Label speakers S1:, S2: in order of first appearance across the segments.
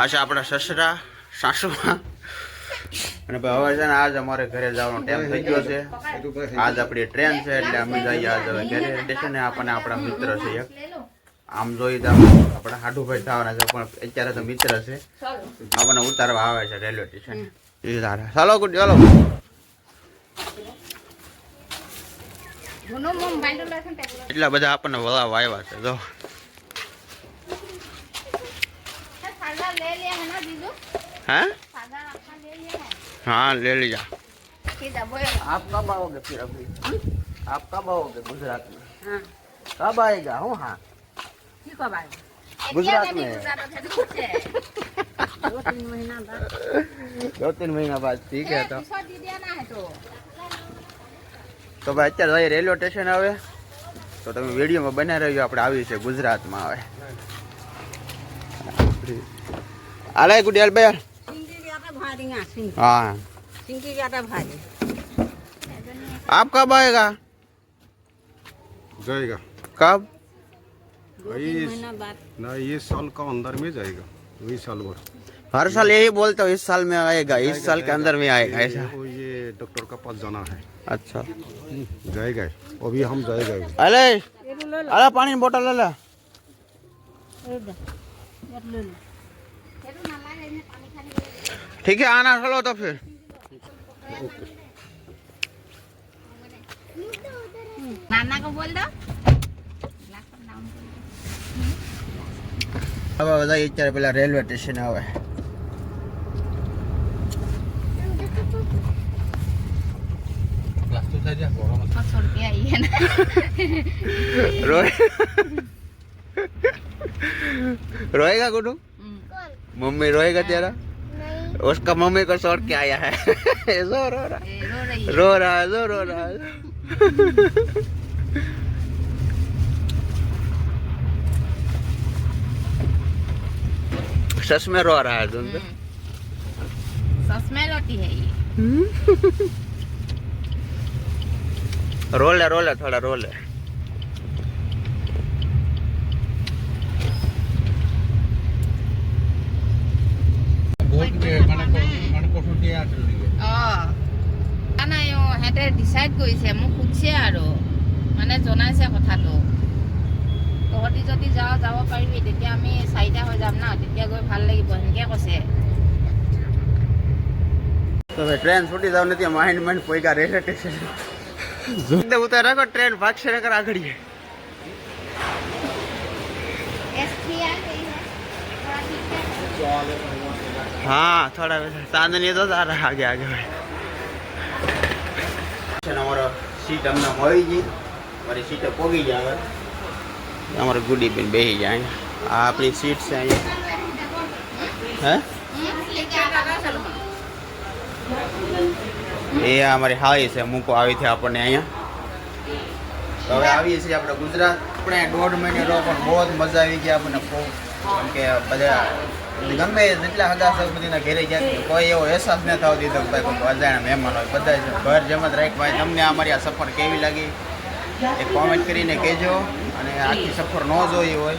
S1: આ છે આપણા સસરા સાસુમાં અને ભાઈ હવે છે ને આજ અમારે ઘરે જવાનો ટાઈમ થઈ ગયો છે. આજ આપણી ટ્રેન છે એટલે અમે જઈએ આજ હવે ઘરે. સ્ટેશને આપણને આપણા મિત્ર છે એક, આમ જોઈ તો આપણા હાડુભાઈ થવાના છે પણ અત્યારે તો મિત્ર છે, આપણને ઉતારવા આવે છે રેલવે સ્ટેશન. ચાલો ગુડ ચાલો. એટલા બધા આપણને વળાવવા આવ્યા છે જો. हाँ हाँ ले लिया. आप कब आओगे फिर अभी? आप कब आओगे गुजरात में? हाँ. कब आएगा? हूँ हाँ कब आएगा गुजरात में? 2-3 महीना बाद. 2-3 महीना बाद ठीक है. તો ભાઈ અત્યારે રેલવે સ્ટેશન આવે તો તમે વિડીયોમાં બના રહ્યો. આપણે આવી છે ગુજરાતમાં આવે. अरे गुड यार बेर हाँ आप कब आएगा?
S2: जाएगा
S1: कब?
S2: ना ये साल का अंदर में जाएगा. वही साल भर.
S1: हर साल यही बोलते हो इस साल में आएगा, इस साल के अंदर में आएगा ऐसा?
S2: ये डॉक्टर का पास जाना है.
S1: अच्छा
S2: जाएगा अभी हम जाएगा.
S1: अरे अरे पानी की बोतल ले ला. ठीक है आना चलो तो फिर.
S3: नाना को बोल दो.
S1: હવે બધા અત્યારે પેલા રેલવે સ્ટેશન આવે. रोएगा गुड्डू? मम्मी रोएगा तेरा? उसका मम्मी को छोड़ के आया है. रो रहा है, रो रहा है. सच में रो रहा है तुम तो.
S3: सच में रोती है ये.
S1: रोले रोले थोड़ा रोले.
S3: সিহঁতে ডিচাইড কৰিছে মোক সুধিছে আৰু মানে জনাইছে কথাটো. তহঁতি যদি যাওঁ যাব পাৰিবি, তেতিয়া আমি 4টা হৈ যাম না, তেতিয়া গৈ ভাল লাগিব সেনেকৈ কৈছে.
S1: તો ટ્રેન છૂટી જાવ નથી માઇન્ડ માઇન્ડ પોઈકા રેલવે સ્ટેશન જોતે ઉતાર રાખો. ટ્રેન ભાગશે નકર આગળ. हाँ थोड़ा चांदनी तो जा रहा आगे आगे भाई. हमारा सीट हमने मળી ગઈ. हमारी सीट પોગી જાય. हमारे गुडी बेन બેહી જાય. આ આપણી सीट છે અહીંયા. હે એ અમારી હાઈ છે મૂકો આવી છે આપણને અહીંયા. તો હવે આવીએ છીએ આપણે ગુજરાત. આપણે 1.5 મહિને રહો પણ બહુ જ મજા આવી ગઈ આપણને. કેમ કે બધા ગમે જેટલા હગા સંબંધીના ઘરે ગયા કોઈ એવો અહેસાસ ન થવા દીધો કે ભાઈ કોઈ અજાણ્યા મહેમાન હોય. બધા ઘર જેમ જ રાખ. ભાઈ તમને અમારી આ સફર કેવી લાગી એ કોમેન્ટ કરીને કહેજો. અને આખી સફર ન જોઈ હોય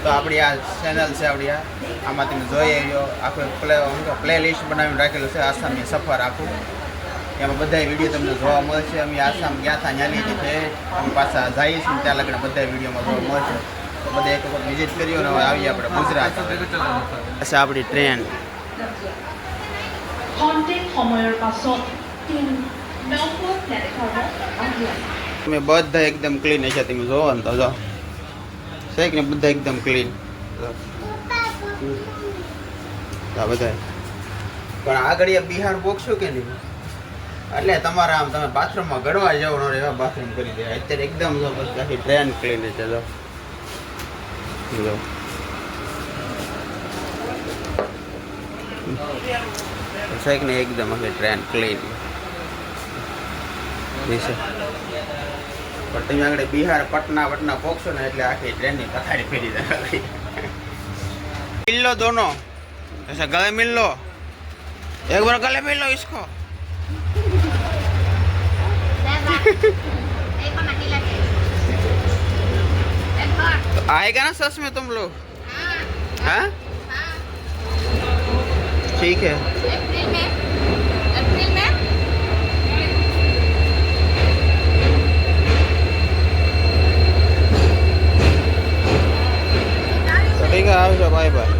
S1: તો આપણી આ ચેનલ છે આપણી આમાં તમે જોઈ આવ્યો. આખું પ્લે લિસ્ટ બનાવીને રાખેલું છે આસામની સફર આખું. એમાં બધા વિડીયો તમને જોવા મળશે. અમે આસામ ગયા હતા ત્યાંની છે અમે પાછા જઈશું ત્યાં લગ્ન બધા વિડીયોમાં જોવા મળશે. તો બધા એક વખત વિઝિટ કર્યો ને હવે આવીએ આપણે ગુજરાત. છે આપણી ટ્રેન. તમે બધા એકદમ ક્લીન છે. તમે જોવો ને તો જો છે કે બધા એકદમ ક્લીન બધા. પણ આગળ બિહાર બોક્સો કે નહીં એટલે તમારા આમ તમે બાથરૂમમાં ગળવા જાવ ને એવા બાથરૂમ કરી દે. અત્યારે એકદમ જો બસ આખી ટ્રેન ક્લીન છે. જો છે કે નહીં એકદમ આખી ટ્રેન ક્લીન છે. પણ તમે આગળ બિહાર પટના વટના પોકશો ને એટલે આખી ટ્રેનની પથારી ફેરી જાય. मिल लो दोनों ऐसा गले मिल लो. एक बार गले मिल लो इसको. आएगा ना सच में तुम लोग? हाँ ठीक है।
S3: अप्रैल में, अप्रैल में
S1: तो ठीक है, आओ बाय बाय।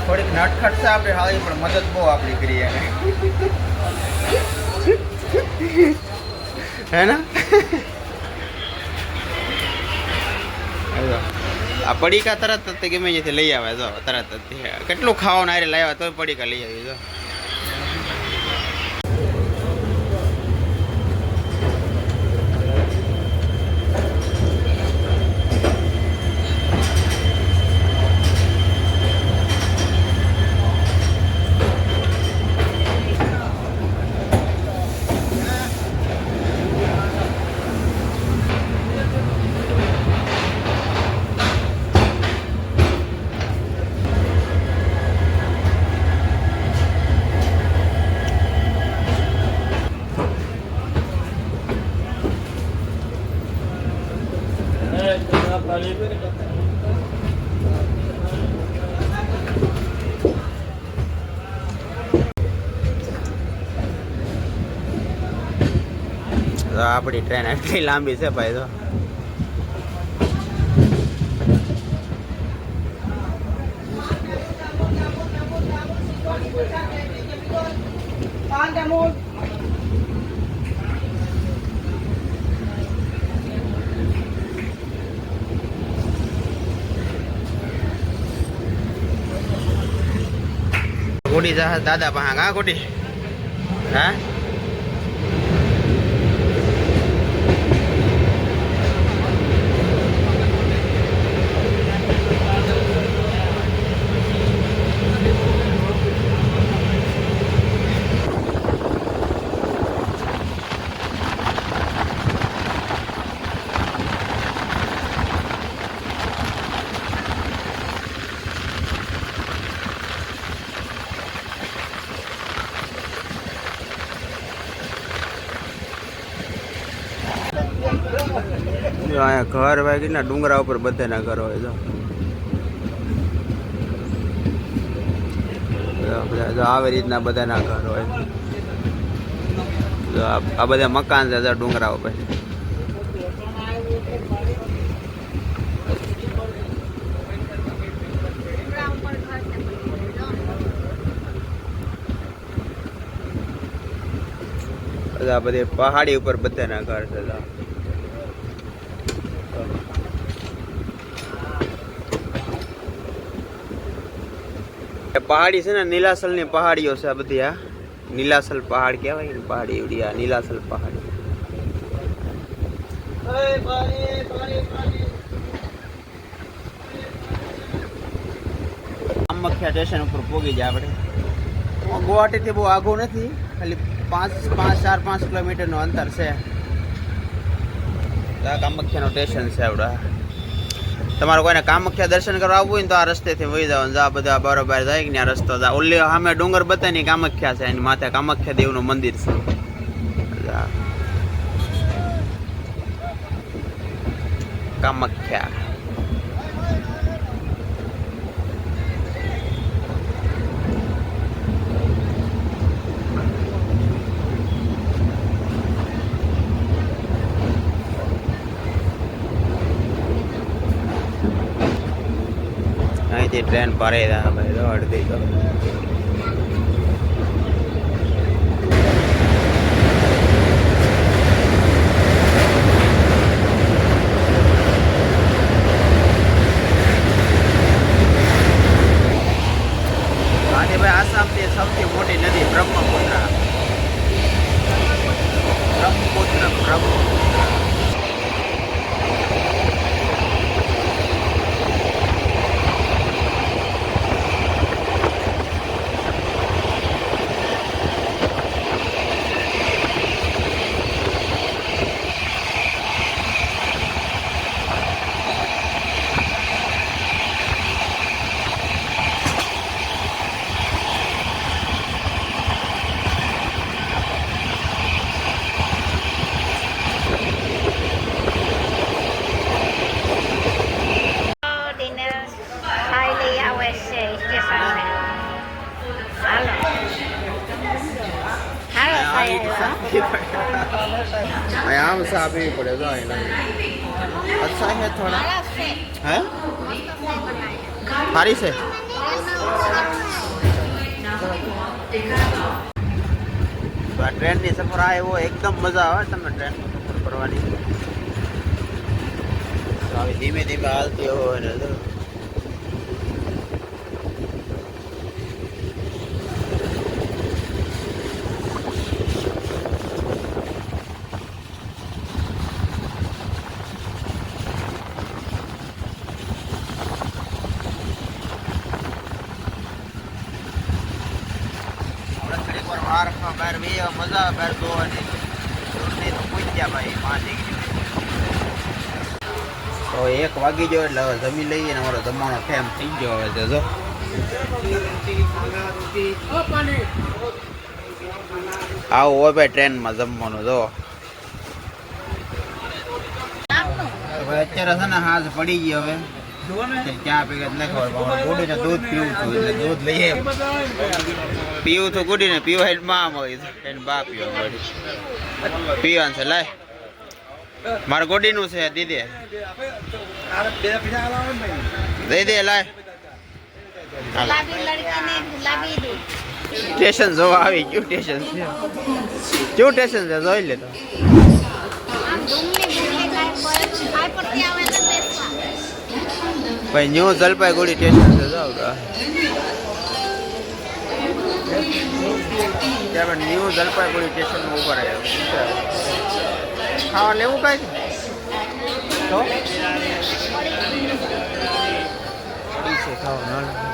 S1: થોડીક નટખટ છે આપણે હાલી, પણ મદદ બહુ આપણી કરી એને હે ને? આ પડીકા તરત જ ગમે ત્યાંથી લઈ આવે, જો તરત જ કેટલું ખાવાનું આરે લાવ્યા તોય પડીકા લઈ આવી જો. આપણી ટ્રેન એટલી લાંબી છે ભાઈ. તો ગોડી જા દાદા પાસે. હા ગોડી, હા અહીંયા ઘર વાગી ના ડુંગરા ઉપર બધાના ઘર હોય. જો આવી રીતના બધાના ઘર હોય. આ બધા મકાન છે ડુંગરા ઉપર. બધા બધી પહાડી ઉપર બધાના ઘર છે. પહાડી છે ને, નીલાસલ ની પહાડીઓ છે આ બધી. આ નીલાસલ પહાડ કહેવાય ને, પહાડી એવડી. આ નીલાસલ પહાડી. કામાખ્યા સ્ટેશન ઉપર પહોંચી જાય આપણે. ગુવાહાટીથી બહુ આઘું નથી, ખાલી 4-5 કિલોમીટર નું અંતર છે. કામાખ્યાનું સ્ટેશન છે આવડા. તમારે કોઈને કામાખ્યા દર્શન કરવા આવવું હોય ને તો આ રસ્તેથી વહી જવાનું. આ બધા બરોબર જાય કે આ રસ્તો જાય. ઓલી સામે ડુંગર બતાની કામાખ્યા છે, એની માથે કામાખ્યા દેવનું મંદિર છે. કામાખ્યા અહીંથી ટ્રેન ભરે ભાઈ અડધી તો. આજે ભાઈ આસામની સૌથી મોટી નદી બ્રહ્મપુત્ર. ગરમ ચા પીવી પડે જો એના અચ્છા है थोड़ा है સારી છે આ ટ્રેનની સફર આ એવો એકદમ મજા આવે તમને ટ્રેનમાં સફર કરવાની આવી ધીમે ધીમે હાલતી હોય ને તો બહાર મજા આવે બહાર જોવાની તો પૂછ્યા ભાઈ 5 ડિગ્રી તો 1 વાગી ગયો એટલે હવે જમી લઈએ ને અમારો જમવાનો ટાઈમ થઈ ગયો હવે જો આવું હોય ભાઈ ટ્રેનમાં જમવાનું જો હવે અત્યારે છે ને હાથ પડી ગયો હવે ક્યાં પીવે નથી ખબર ગુડીને દૂધ પીવું છું એટલે દૂધ લઈએ પીવું તો ગુડીને પીવા એટલે માં મળી એને બા પીવા મળી પીવાનું છે લાય મારે ગોડીનું છે દીદી દઈ દે લાય સ્ટેશન જોવા આવી ગયું સ્ટેશન છે કેવું સ્ટેશન છે જોઈ લે તો ભાઈ ન્યૂ જલપાઈગુડી સ્ટેશન છે જાવ ત્યાં ન્યૂ જલપાઈગુડી સ્ટેશન ઉપર આવ્યા ખાવા લેવું કાંઈ તો ખાવા